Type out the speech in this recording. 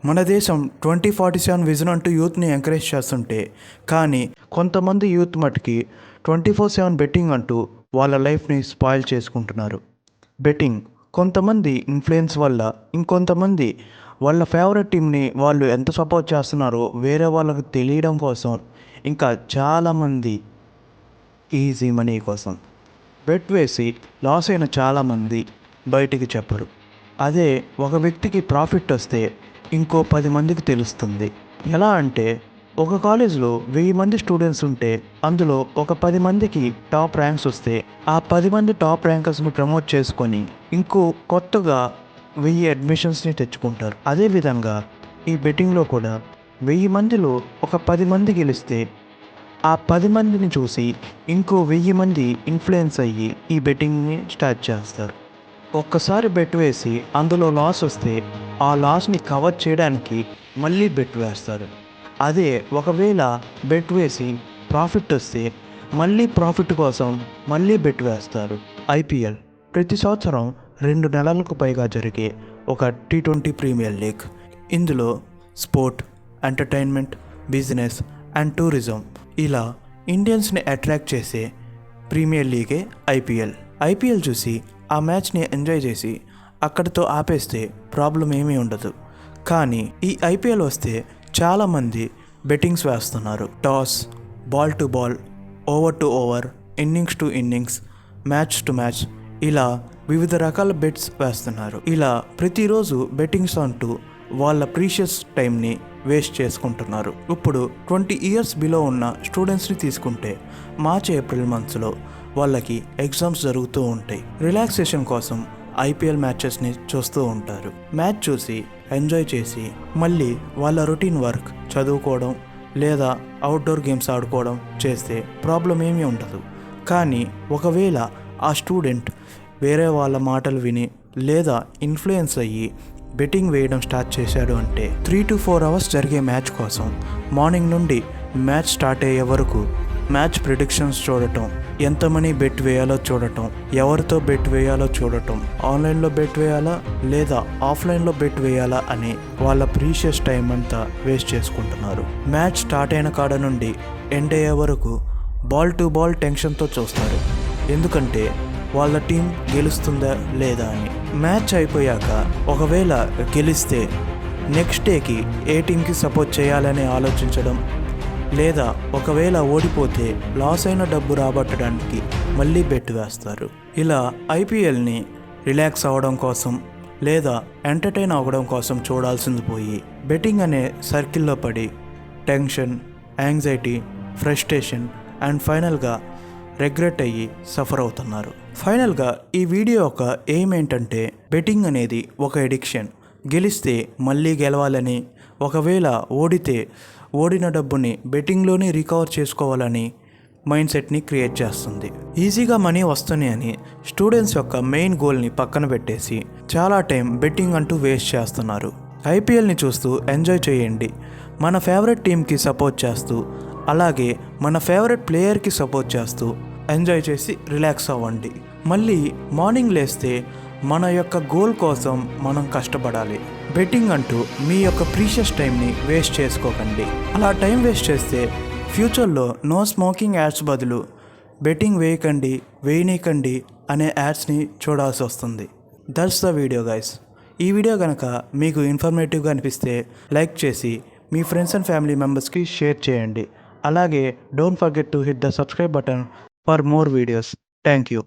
మన దేశం 2047 విజన్ అంటూ యూత్ని ఎంకరేజ్ చేస్తుంటే, కానీ కొంతమంది యూత్ మటుకి 24/7 బెట్టింగ్ అంటూ వాళ్ళ లైఫ్ని స్పాయిల్ చేసుకుంటున్నారు. బెట్టింగ్ కొంతమంది ఇన్ఫ్లుయెన్స్ వల్ల, ఇంకొంతమంది వాళ్ళ ఫేవరెట్ టీంని వాళ్ళు ఎంత సపోర్ట్ చేస్తున్నారో వేరే వాళ్ళకి తెలియడం కోసం, ఇంకా చాలామంది ఈజీ మనీ కోసం బెట్ వేసి లాస్ అయిన చాలామంది బయటికి చెప్పరు. అదే ఒక వ్యక్తికి ప్రాఫిట్ వస్తే ఇంకో 10 మందికి తెలుస్తుంది. ఎలా అంటే, ఒక కాలేజ్లో 1000 మంది స్టూడెంట్స్ ఉంటే అందులో ఒక 10 మందికి టాప్ ర్యాంక్స్ వస్తే ఆ 10 మంది టాప్ ర్యాంకర్స్ని ప్రమోట్ చేసుకొని ఇంకో కొత్తగా 1000 అడ్మిషన్స్ని తెచ్చుకుంటారు. అదేవిధంగా ఈ బెట్టింగ్లో కూడా 1000 మందిలో ఒక 10 మంది గెలిస్తే ఆ 10 మందిని చూసి ఇంకో 1000 మంది ఇన్ఫ్లుయెన్స్ అయ్యి ఈ బెట్టింగ్ని స్టార్ట్ చేస్తారు. ఒక్కసారి బెట్ వేసి అందులో లాస్ వస్తే ఆ లాస్ని కవర్ చేయడానికి మళ్ళీ బెట్ వేస్తారు. అదే ఒకవేళ బెట్ వేసి ప్రాఫిట్ వస్తే మళ్ళీ ప్రాఫిట్ కోసం మళ్ళీ బెట్ వేస్తారు. ఐపీఎల్ ప్రతి సంవత్సరం 2 నెలలకు పైగా జరిగే ఒక T20 ప్రీమియర్ లీగ్. ఇందులో sport, entertainment, business and tourism ఇలా ఇండియన్స్ని అట్రాక్ట్ చేసే ప్రీమియర్ లీగే ఐపీఎల్ చూసి ఆ మ్యాచ్ని ఎంజాయ్ చేసి అక్కడితో ఆపేస్తే ప్రాబ్లం ఏమీ ఉండదు. కానీ ఈ ఐపీఎల్ వస్తే చాలామంది బెట్టింగ్స్ వేస్తున్నారు. Toss, ball to ball, over to over, innings to innings, match to match ఇలా వివిధ రకాల బెట్స్ వేస్తున్నారు. ఇలా ప్రతిరోజు బెట్టింగ్స్ అంటూ వాళ్ళ ప్రీషియస్ టైంని వేస్ట్ చేసుకుంటున్నారు. ఇప్పుడు 20 ఇయర్స్ బిలో ఉన్న స్టూడెంట్స్ని తీసుకుంటే మార్చ్, ఏప్రిల్ మంత్స్లో వాళ్ళకి ఎగ్జామ్స్ జరుగుతూ ఉంటాయి. రిలాక్సేషన్ కోసం ఐపీఎల్ మ్యాచెస్ని చూస్తూ ఉంటారు. మ్యాచ్ చూసి ఎంజాయ్ చేసి మళ్ళీ వాళ్ళ రొటీన్ వర్క్, చదువుకోవడం లేదా అవుట్డోర్ గేమ్స్ ఆడుకోవడం చేస్తే ప్రాబ్లం ఏమీ ఉండదు. కానీ ఒకవేళ ఆ స్టూడెంట్ వేరే వాళ్ళ మాటలు విని లేదా ఇన్ఫ్లుయెన్స్ అయ్యి బెట్టింగ్ వేయడం స్టార్ట్ చేశాడు అంటే 3 to 4 అవర్స్ జరిగే మ్యాచ్ కోసం మార్నింగ్ నుండి మ్యాచ్ స్టార్ట్ అయ్యే వరకు మ్యాచ్ ప్రిడిక్షన్స్ చూడటం, ఎంత మనీ బెట్ వేయాలో చూడటం, ఎవరితో బెట్ వేయాలో చూడటం, ఆన్లైన్లో బెట్ వేయాలా లేదా ఆఫ్లైన్లో బెట్ వేయాలా అని వాళ్ళ ప్రీషియస్ టైం అంతా వేస్ట్ చేసుకుంటున్నారు. మ్యాచ్ స్టార్ట్ అయిన కాడ నుండి ఎండ్ అయ్యే వరకు బాల్ టు బాల్ టెన్షన్తో చూస్తారు. ఎందుకంటే వాళ్ళ టీం గెలుస్తుందా లేదా అని. మ్యాచ్ అయిపోయాక ఒకవేళ గెలిస్తే నెక్స్ట్ డేకి ఏ టీంకి సపోర్ట్ చేయాలని ఆలోచించడం, లేదా ఒకవేళ ఓడిపోతే లాస్ అయిన డబ్బు రాబట్టడానికి మళ్ళీ బెట్ వేస్తారు. ఇలా ఐపీఎల్ని రిలాక్స్ అవ్వడం కోసం లేదా ఎంటర్టైన్ అవ్వడం కోసం చూడాల్సింది పోయి బెట్టింగ్ అనే సర్కిల్లో పడి టెన్షన్, యాంగ్జైటీ, ఫ్రస్ట్రేషన్ అండ్ ఫైనల్గా రిగ్రెట్ అయ్యి సఫర్ అవుతున్నారు. ఫైనల్గా ఈ వీడియో యొక్క ఎయిమ్ ఏంటంటే, బెట్టింగ్ అనేది ఒక ఎడిక్షన్. గెలిస్తే మళ్ళీ గెలవాలని, ఒకవేళ ఓడితే ఓడిన డబ్బుని బెట్టింగ్లోనే రికవర్ చేసుకోవాలని మైండ్ సెట్ని క్రియేట్ చేస్తుంది. ఈజీగా మనీ వస్తుంది అని స్టూడెంట్స్ యొక్క మెయిన్ గోల్ని పక్కన పెట్టేసి చాలా టైం బెట్టింగ్ అంటూ వేస్ట్ చేస్తున్నారు. ఐపీఎల్ని చూస్తూ ఎంజాయ్ చేయండి. మన ఫేవరెట్ టీంకి సపోర్ట్ చేస్తూ, అలాగే మన ఫేవరెట్ ప్లేయర్కి సపోర్ట్ చేస్తూ ఎంజాయ్ చేసి రిలాక్స్ అవ్వండి. మళ్ళీ మార్నింగ్ లేస్తే మన యొక్క గోల్ కోసం మనం కష్టపడాలి. బెట్టింగ్ అంటూ మీ యొక్క ప్రీషియస్ టైంని వేస్ట్ చేసుకోకండి. అలా టైం వేస్ట్ చేస్తే ఫ్యూచర్లో నో స్మోకింగ్ యాడ్స్ బదులు బెట్టింగ్ వేయనీకండి అనే యాడ్స్ని చూడాల్సి వస్తుంది. That's the video guys. ఈ వీడియో కనుక మీకు ఇన్ఫర్మేటివ్గా అనిపిస్తే లైక్ చేసి మీ ఫ్రెండ్స్ అండ్ ఫ్యామిలీ మెంబర్స్కి షేర్ చేయండి. అలాగే don't forget to hit the subscribe button for more videos. Thank you.